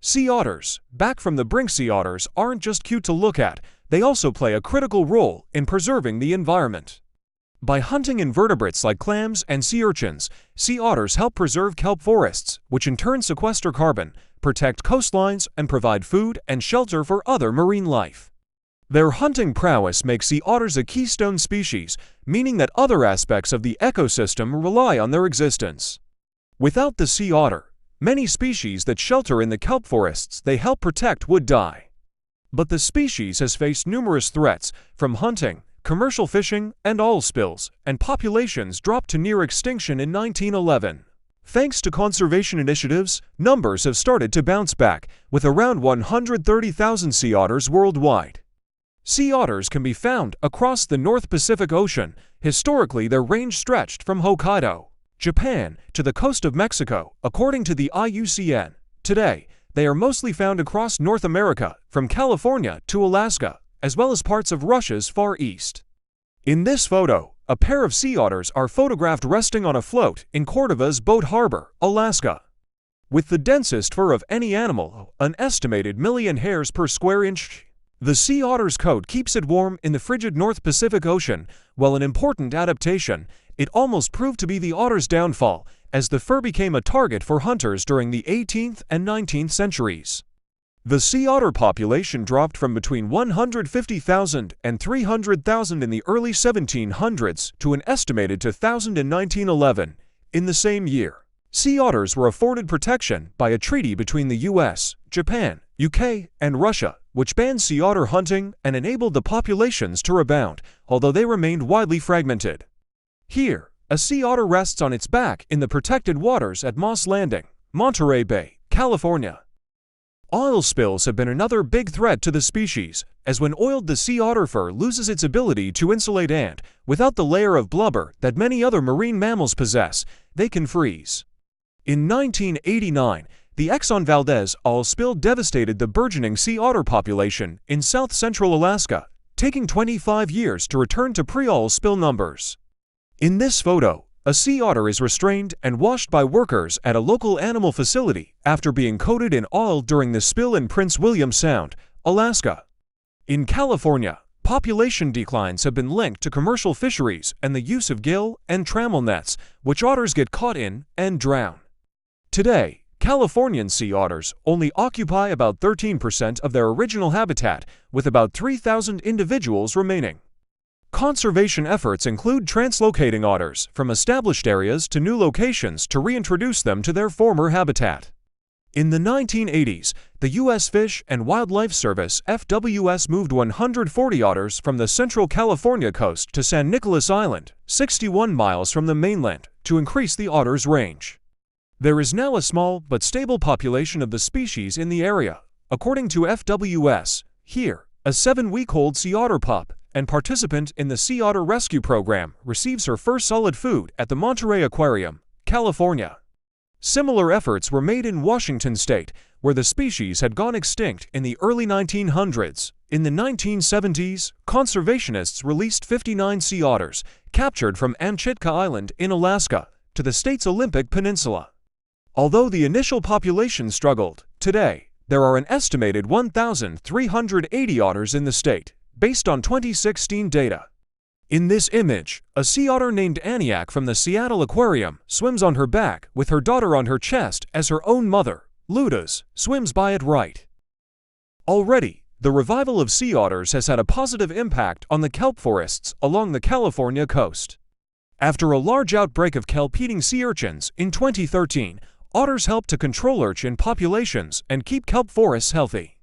Sea otters, back from the brink. Sea otters aren't just cute to look at, they also play a critical role in preserving the environment. By hunting invertebrates like clams and sea urchins, sea otters help preserve kelp forests, which in turn sequester carbon, protect coastlines, and provide food and shelter for other marine life. Their hunting prowess makes sea otters a keystone species, meaning that other aspects of the ecosystem rely on their existence. Without the sea otter, many species that shelter in the kelp forests they help protect would die. But the species has faced numerous threats, from hunting, commercial fishing, and oil spills, and populations dropped to near extinction in 1911. Thanks to conservation initiatives, numbers have started to bounce back, with around 130,000 sea otters worldwide. Sea otters can be found across the North Pacific Ocean. Historically, their range stretched from Hokkaido, Japan, to the coast of Mexico, according to the IUCN. Today, they are mostly found across North America, from California to Alaska, as well as parts of Russia's Far East. In this photo, a pair of sea otters are photographed resting on a float in Cordova's Boat Harbor, Alaska. With the densest fur of any animal, an estimated million hairs per square inch, the sea otter's coat keeps it warm in the frigid North Pacific Ocean. While an important adaptation, it almost proved to be the otter's downfall, as the fur became a target for hunters during the 18th and 19th centuries. The sea otter population dropped from between 150,000 and 300,000 in the early 1700s to an estimated 2,000 in 1911. In the same year, sea otters were afforded protection by a treaty between the US, Japan, UK, and Russia, which banned sea otter hunting and enabled the populations to rebound, although they remained widely fragmented. Here, a sea otter rests on its back in the protected waters at Moss Landing, Monterey Bay, California. Oil spills have been another big threat to the species, as when oiled the sea otter fur loses its ability to insulate and, without the layer of blubber that many other marine mammals possess, they can freeze. In 1989, the Exxon Valdez oil spill devastated the burgeoning sea otter population in south-central Alaska, taking 25 years to return to pre-oil spill numbers. In this photo, a sea otter is restrained and washed by workers at a local animal facility after being coated in oil during the spill in Prince William Sound, Alaska. In California, population declines have been linked to commercial fisheries and the use of gill and trammel nets, which otters get caught in and drown. Today, Californian sea otters only occupy about 13% of their original habitat, with about 3,000 individuals remaining. Conservation efforts include translocating otters from established areas to new locations to reintroduce them to their former habitat. In the 1980s, the U.S. Fish and Wildlife Service (FWS) moved 140 otters from the central California coast to San Nicolas Island, 61 miles from the mainland, to increase the otter's range. There is now a small but stable population of the species in the area. According to FWS, here, a 7-week-old sea otter pup and participant in the Sea Otter Rescue Program receives her first solid food at the Monterey Aquarium, California. Similar efforts were made in Washington state, where the species had gone extinct in the early 1900s. In the 1970s, conservationists released 59 sea otters, captured from Amchitka Island in Alaska, to the state's Olympic Peninsula. Although the initial population struggled, today, there are an estimated 1,380 otters in the state, based on 2016 data. In this image, a sea otter named Aniak from the Seattle Aquarium swims on her back with her daughter on her chest as her own mother, Ludas, swims by it right. Already, the revival of sea otters has had a positive impact on the kelp forests along the California coast. After a large outbreak of kelp-eating sea urchins in 2013, otters helped to control urchin populations and keep kelp forests healthy.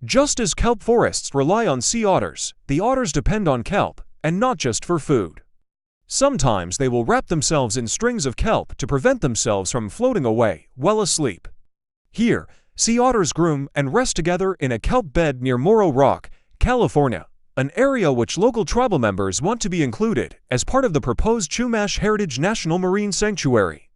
Just as kelp forests rely on sea otters, the otters depend on kelp, and not just for food. Sometimes they will wrap themselves in strings of kelp to prevent themselves from floating away while asleep. Here, sea otters groom and rest together in a kelp bed near Morro Rock, California, an area which local tribal members want to be included as part of the proposed Chumash Heritage National Marine Sanctuary.